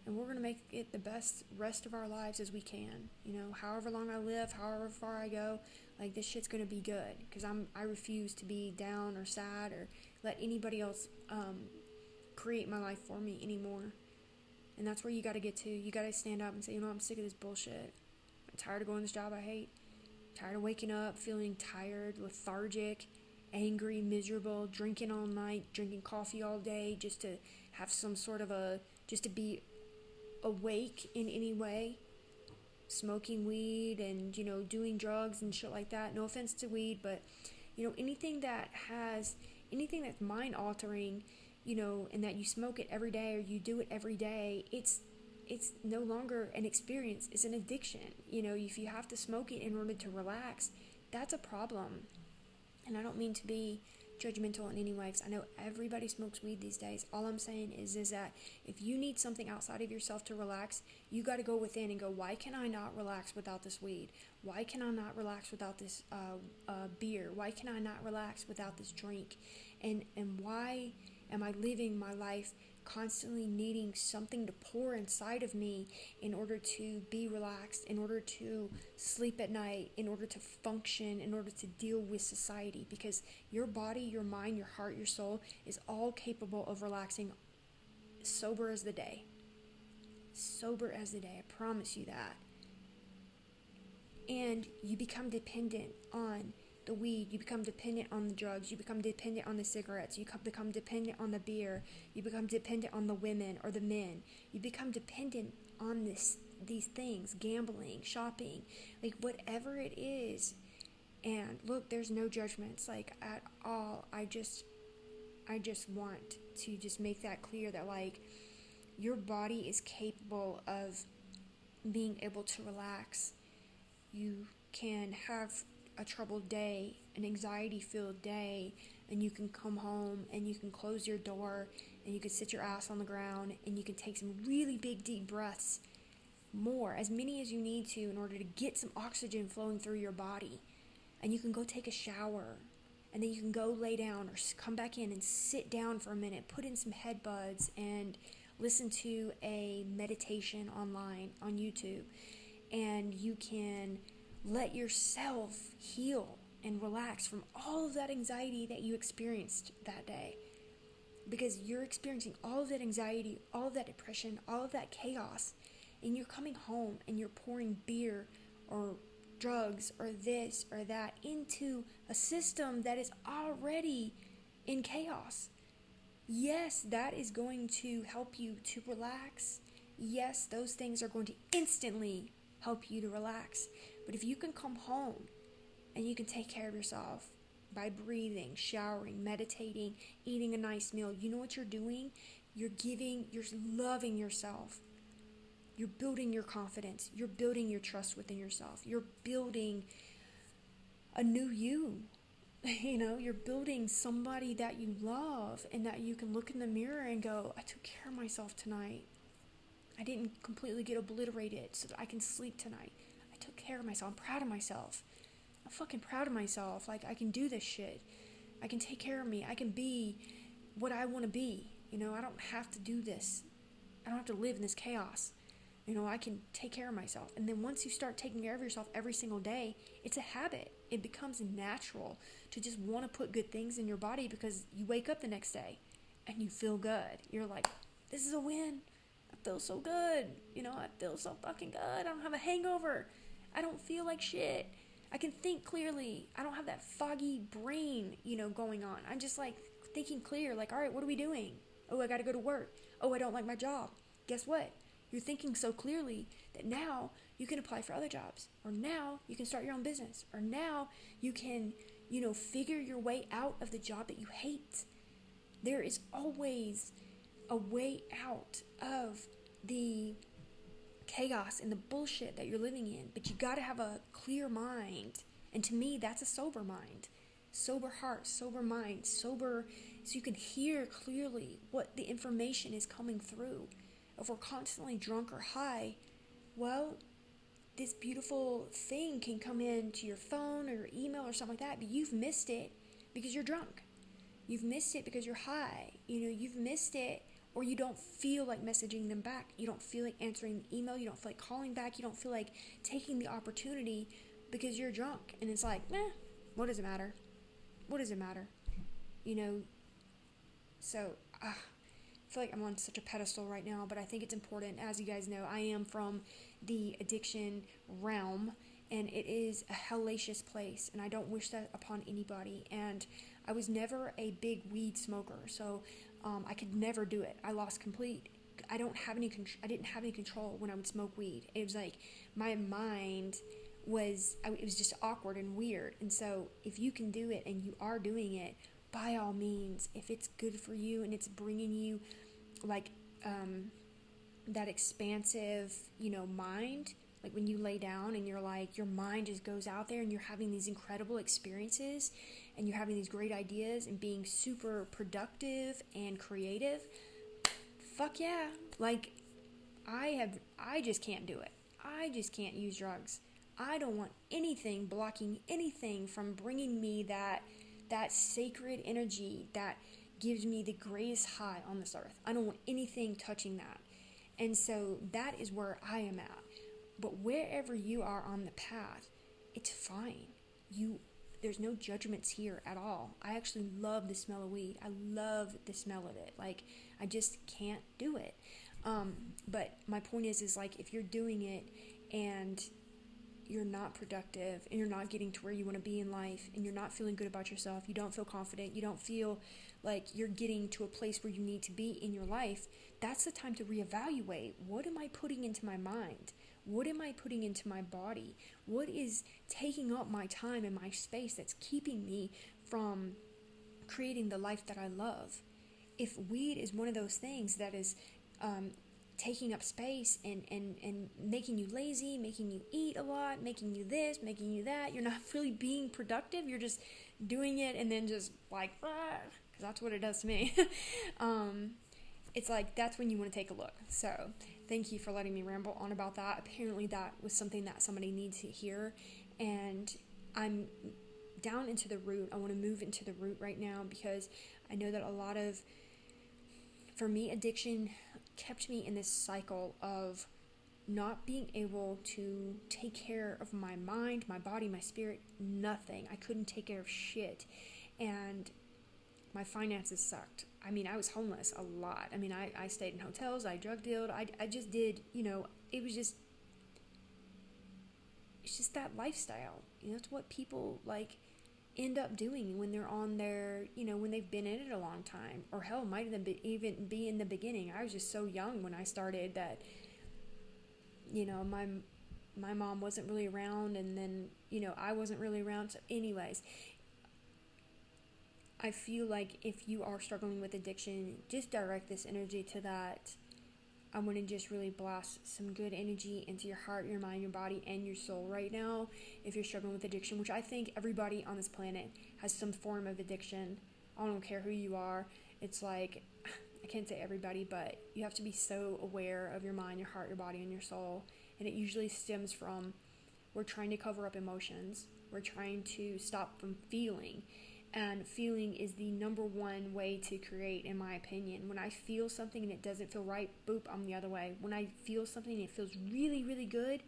And we're going to make it the best rest of our lives as we can. However long I live, however far I go, like, this shit's going to be good. Because I refuse to be down or sad or let anybody else create my life for me anymore. And that's where you got to get to. You got to stand up and say, I'm sick of this bullshit. I'm tired of going to this job I hate. Tired of waking up, feeling tired, lethargic, angry, miserable, drinking all night, drinking coffee all day just to have some sort of just to be awake in any way. Smoking weed and, doing drugs and shit like that. No offense to weed, but, anything that's mind altering, and that you smoke it every day or you do it every day, it's no longer an experience, it's an addiction. If you have to smoke it in order to relax, that's a problem. And I don't mean to be judgmental in any way, because I know everybody smokes weed these days. All I'm saying is that if you need something outside of yourself to relax, you got to go within and go, why can I not relax without this weed? Why can I not relax without this beer? Why can I not relax without this drink? And why am I living my life constantly needing something to pour inside of me in order to be relaxed, in order to sleep at night, in order to function, in order to deal with society? Because your body, your mind, your heart, your soul is all capable of relaxing sober as the day. Sober as the day, I promise you that. And you become dependent on the weed, you become dependent on the drugs, you become dependent on the cigarettes, you become dependent on the beer, you become dependent on the women or the men, you become dependent on these things, gambling, shopping, like whatever it is. And look, there's no judgments, like, at all. I just want to just make that clear that, like, your body is capable of being able to relax. You can have a troubled day, an anxiety-filled day, and you can come home and you can close your door and you can sit your ass on the ground and you can take some really big deep breaths, as many as you need to, in order to get some oxygen flowing through your body. And you can go take a shower, and then you can go lay down or come back in and sit down for a minute, put in some headbuds and listen to a meditation online on YouTube, and you can let yourself heal and relax from all of that anxiety that you experienced that day. Because you're experiencing all of that anxiety, all of that depression, all of that chaos, and you're coming home and you're pouring beer or drugs or this or that into a system that is already in chaos. Yes, that is going to help you to relax. yes, those things are going to instantly help you to relax. But if you can come home and you can take care of yourself by breathing, showering, meditating, eating a nice meal, you know what you're doing? You're loving yourself. You're building your confidence. You're building your trust within yourself. You're building a new you. You're building somebody that you love and that you can look in the mirror and go, I took care of myself tonight. I didn't completely get obliterated so that I can sleep tonight. I took care of myself. I'm proud of myself. I'm fucking proud of myself. Like, I can do this shit. I can take care of me. I can be what I want to be. I don't have to do this. I don't have to live in this chaos. I can take care of myself. And then once you start taking care of yourself every single day, it's a habit. It becomes natural to just want to put good things in your body because you wake up the next day and you feel good. You're like, this is a win. I feel so good. I feel so fucking good. I don't have a hangover. I don't feel like shit. I can think clearly. I don't have that foggy brain, going on. I'm just like thinking clear. Like, all right, what are we doing? Oh, I got to go to work. Oh, I don't like my job. Guess what? You're thinking so clearly that now you can apply for other jobs, or now you can start your own business, or now you can, figure your way out of the job that you hate. There is always a way out of the chaos and the bullshit that you're living in, but you got to have a clear mind. And to me, that's a sober mind. Sober heart, sober mind, sober, so you can hear clearly what the information is coming through. If we're constantly drunk or high, well, this beautiful thing can come into your phone or your email or something like that, but you've missed it because you're drunk. You've missed it because you're high. You've missed it, or you don't feel like messaging them back. You don't feel like answering the email. You don't feel like calling back. You don't feel like taking the opportunity because you're drunk. And it's like, what does it matter? What does it matter? So, I feel like I'm on such a pedestal right now, but I think it's important. As you guys know, I am from the addiction realm, and it is a hellacious place, and I don't wish that upon anybody. And I was never a big weed smoker, so I could never do it. I lost I didn't have any control when I would smoke weed. It was like my mind it was just awkward and weird. And so if you can do it and you are doing it, by all means, if it's good for you and it's bringing you like that expansive, mind, like when you lay down and you're like, your mind just goes out there and you're having these incredible experiences and you're having these great ideas and being super productive and creative, fuck yeah. Like, I just can't do it. I just can't use drugs. I don't want anything blocking anything from bringing me that sacred energy that gives me the greatest high on this earth. I don't want anything touching that. And so that is where I am at. But wherever you are on the path, it's fine. There's no judgments here at all. I actually love the smell of weed. I love the smell of it. Like, I just can't do it. But my point is like, if you're doing it and you're not productive and you're not getting to where you want to be in life and you're not feeling good about yourself, you don't feel confident, you don't feel like you're getting to a place where you need to be in your life, that's the time to reevaluate. What am I putting into my mind? What am I putting into my body? What is taking up my time and my space that's keeping me from creating the life that I love? If weed is one of those things that is taking up space and making you lazy, making you eat a lot, making you this, making you that, you're not really being productive, you're just doing it and then just like, because that's what it does to me. It's like, that's when you want to take a look. So thank you for letting me ramble on about that. Apparently that was something that somebody needs to hear, and I'm down into the root. I want to move into the root right now because I know that for me, addiction kept me in this cycle of not being able to take care of my mind, my body, my spirit, nothing. I couldn't take care of shit. And my finances sucked. I mean, I was homeless a lot. I mean, I stayed in hotels, I drug dealed, I just did, it's just that lifestyle. It's what people like end up doing when they're on their, when they've been in it a long time, or hell, might have even be in the beginning. I was just so young when I started that my mom wasn't really around, and then, I wasn't really around. So anyways, I feel like if you are struggling with addiction, just direct this energy to that. I want to just really blast some good energy into your heart, your mind, your body, and your soul right now. If you're struggling with addiction, which I think everybody on this planet has some form of addiction. I don't care who you are. It's like, I can't say everybody, but you have to be so aware of your mind, your heart, your body, and your soul. And it usually stems from, we're trying to cover up emotions. We're trying to stop from feeling. And feeling is the number one way to create, in my opinion. When I feel something and it doesn't feel right, boop, I'm the other way. When I feel something and it feels really, really good,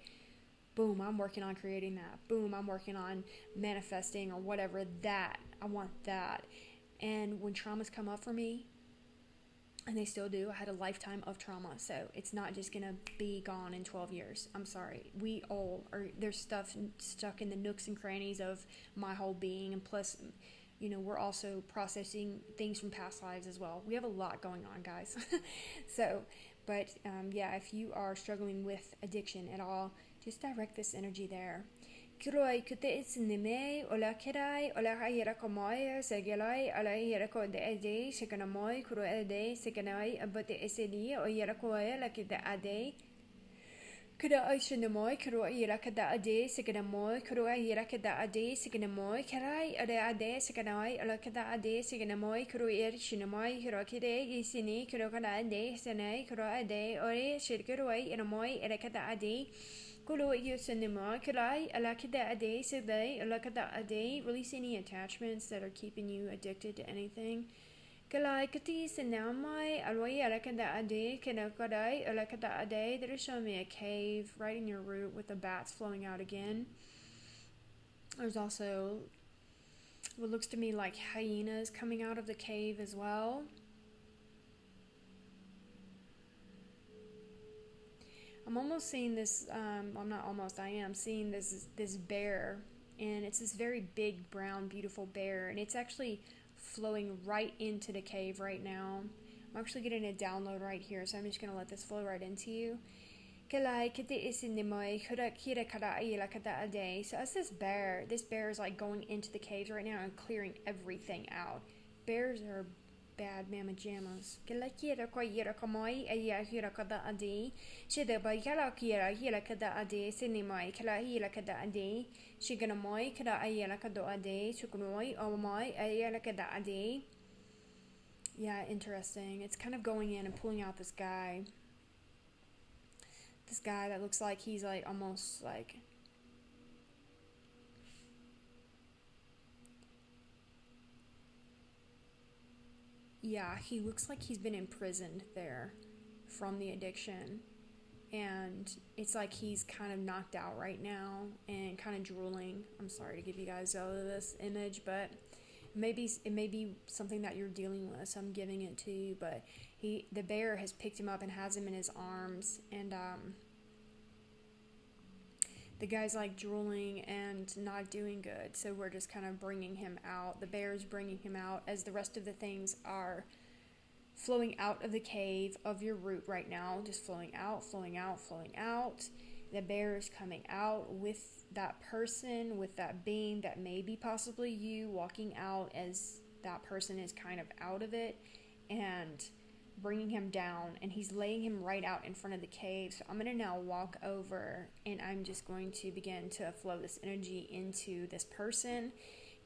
boom, I'm working on creating that. Boom, I'm working on manifesting or whatever that. I want that. And when traumas come up for me, and they still do, I had a lifetime of trauma. So it's not just going to be gone in 12 years. I'm sorry. We all are, there's stuff stuck in the nooks and crannies of my whole being. And plus, we're also processing things from past lives as well. We have a lot going on, guys. If you are struggling with addiction at all, just direct this energy there. Kiroi kute itsinime ola kirai ola hayera komoi segelai ala yera ko de ade sekanamoi kuro ade sekanai abate esedi o yera koe la kida ade Kura Aishamoy, Kura Irakada Ade, Siganamoy, Kura Irakada Ade, Siganamoy, Karai, Ade Ade, Siganai, Alakada Ade, Siganamoy, Kuru Irishinamoi, Hirakide, Isini, Kurokada Ade, Sene, Kura Ade, Ore, Shirkuroi, Inamoy, Erekada Ade, Kulu Yusanima, Karai, Alakada Ade, Side, Alakada Ade, release any attachments that are keeping you addicted to anything. Kalai kati sinamai alway alakada ade kanakadai alakada ade. They're showing me a cave right in your root with the bats flowing out again. There's also what looks to me like hyenas coming out of the cave as well. I'm almost seeing this, I am seeing this bear, and it's this very big, brown, beautiful bear, and it's actually flowing right into the cave right now. I'm actually getting a download right here, so I'm just going to let this flow right into you. So as this bear is like going into the caves right now and clearing everything out. Bears are bad mama jammas. Yeah, interesting. It's kind of going in and pulling out this guy. This guy that looks like he's like almost like he looks like he's been imprisoned there from the addiction, and it's like he's kind of knocked out right now and kind of drooling. I'm sorry to give you guys all of this image, but it may be something that you're dealing with, so I'm giving it to you. But the bear has picked him up and has him in his arms, and the guy's like drooling and not doing good, so we're just kind of bringing him out. The bear's bringing him out as the rest of the things are flowing out of the cave of your root right now, just flowing out, flowing out, flowing out. The bear is coming out with that person, with that being that may be possibly you, walking out as that person is kind of out of it and bringing him down, and he's laying him right out in front of the cave. So I'm going to now walk over, and I'm just going to begin to flow this energy into this person.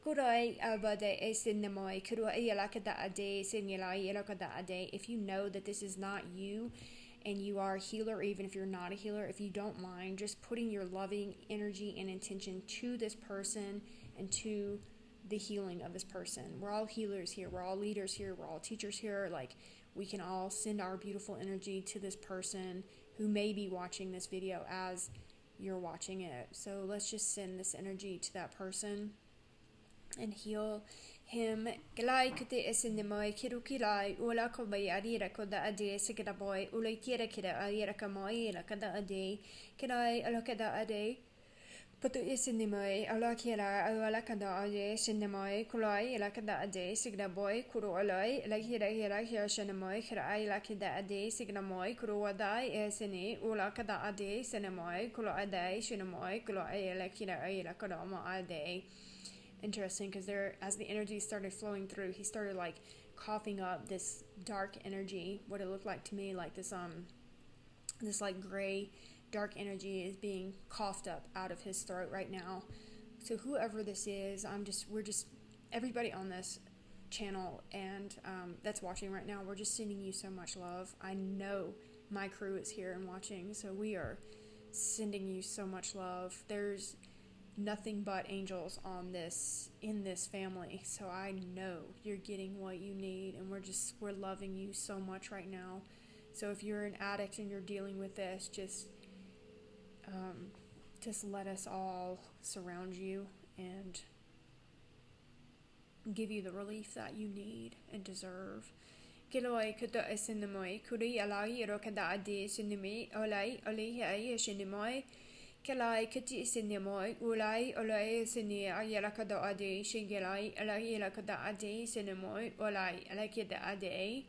If you know that this is not you and you are a healer, or even if you're not a healer, if you don't mind just putting your loving energy and intention to this person and to the healing of this person. We're all healers here. We're all leaders here. We're all teachers here. Like, we can all send our beautiful energy to this person who may be watching this video as you're watching it. So let's just send this energy to that person and heal him. Kalai kute esinimoi kirukilai ula kobai adira koda ade sikada boy ula tira kida ayira kamoi la kada ade kalai ala kada ade Patu isinimoi ala kira ala kada aje sinimoi kuloi ala kada ade signa boy kuru aloi ala kira sinimoi kira ala kada ade signa moi kuru wadai esini ula kada ade sinimoi kulo ade sinimoi kulo ala kira ala kada ma ade. Interesting, because there, as the energy started flowing through, he started like coughing up this dark energy, what it looked like to me, like this like gray dark energy is being coughed up out of his throat right now. So whoever this is, we're just everybody on this channel and that's watching right now, we're just sending you so much love. I know my crew is here and watching, so we are sending you so much love. There's nothing but angels in this family, so I know you're getting what you need, and we're loving you so much right now. So if you're an addict and you're dealing with this, just let us all surround you and give you the relief that you need and deserve. Kiloi kuto esinimoi kuri alai rokada adi sinimi olai oli ai sinimoi Kalai kati sinimoi ulai olai sini ayalakada adi shigilai alai yalakada adi sinimoi olai alakida adi.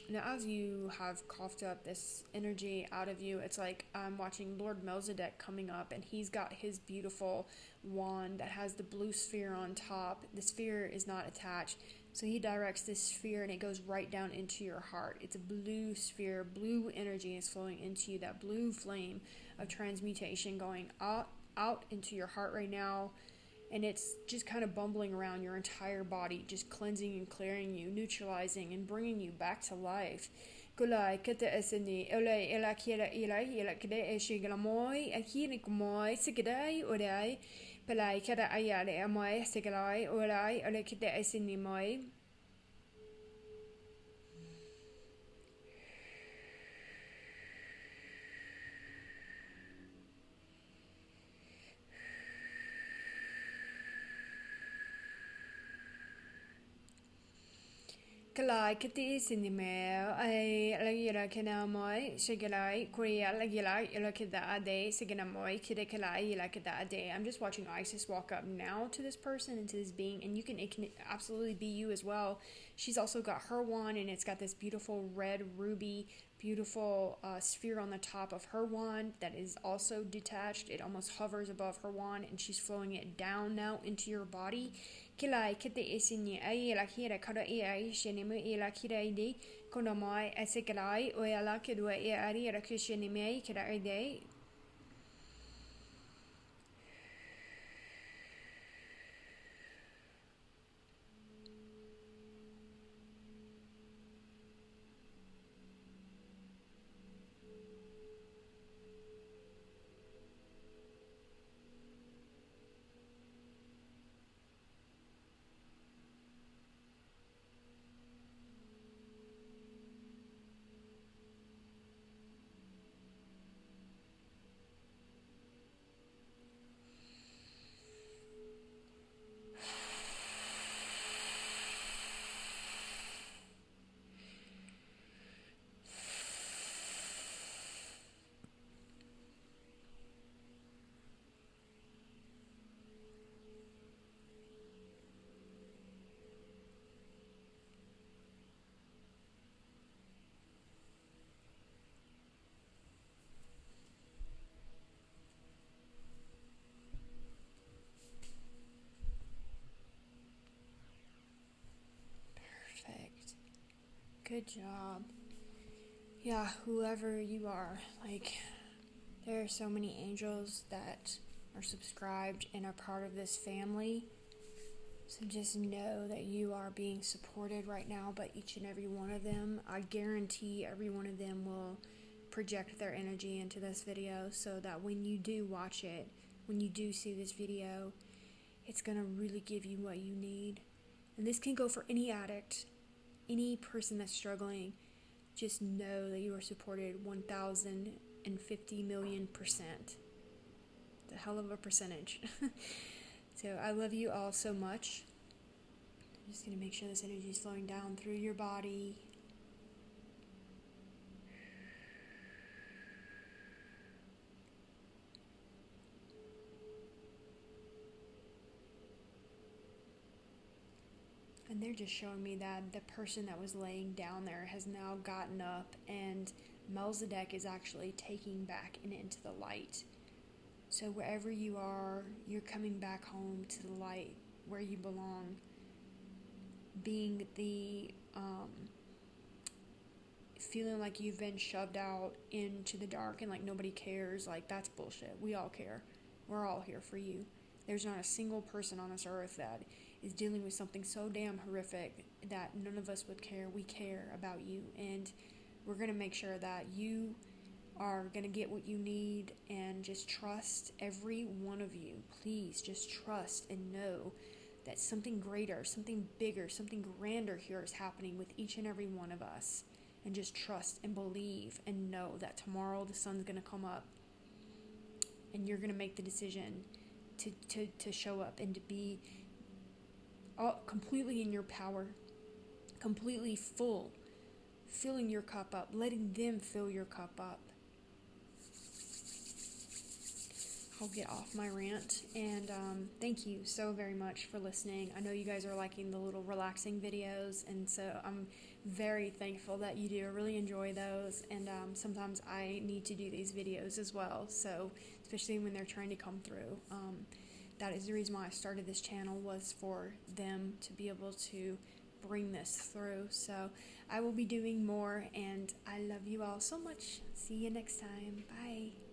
Now, as you have coughed up this energy out of you, it's like I'm watching Lord Melzedek coming up, and he's got his beautiful wand that has the blue sphere on top. The sphere is not attached, so he directs this sphere, and it goes right down into your heart. It's a blue sphere. Blue energy is flowing into you, that blue flame of transmutation going out into your heart right now. And it's just kind of bumbling around your entire body, just cleansing and clearing you, neutralizing and bringing you back to life. Kulai kata esini olai ela kira ilai ela kide eshigalamoi akini kumoi sikidai odai palai kata ayale amoi sigalai olai ole kide esini moi. Kalai kati sinime ai lagira kena moi shigalai korea lagila ilakida ade sigana moi kide kalai ilakida ade. I'm just watching Isis walk up now to this person and to this being, and it can absolutely be you as well. She's also got her wand, and it's got this beautiful red ruby beautiful sphere on the top of her wand that is also detached. It almost hovers above her wand, and she's flowing it down now into your body. Kilai kite isini ai la kira kada ai shinime ila kira ide kono mai asikalai o ala kedua e ari ra kushinime kira ide. Good job. Yeah, whoever you are, like, there are so many angels that are subscribed and are part of this family. So just know that you are being supported right now by each and every one of them. I guarantee every one of them will project their energy into this video so that when you do watch it, when you do see this video, it's going to really give you what you need. And this can go for any addict, any person that's struggling. Just know that you are supported 1,050 million%. It's a hell of a percentage. So I love you all so much. I'm just going to make sure this energy is flowing down through your body. they're just showing me that the person that was laying down there has now gotten up, and Melchizedek is actually taking back and into the light. So wherever you are, you're coming back home to the light where you belong. Being the feeling like you've been shoved out into the dark and like nobody cares, like that's bullshit. We all care. We're all here for you. There's not a single person on this earth that is dealing with something so damn horrific that none of us would care. We care about you, and we're going to make sure that you are going to get what you need, and just trust every one of you. Please just trust and know that something greater, something bigger, something grander here is happening with each and every one of us. And just trust and believe and know that tomorrow the sun's going to come up, and you're going to make the decision to show up and to be all, completely in your power, completely full, filling your cup up, letting them fill your cup up. I'll get off my rant, and thank you so very much for listening. I know you guys are liking the little relaxing videos, and so I'm very thankful that you do. I really enjoy those, and sometimes I need to do these videos as well, so especially when they're trying to come through. That is the reason why I started this channel, was for them to be able to bring this through. So I will be doing more, and I love you all so much. See you next time. Bye.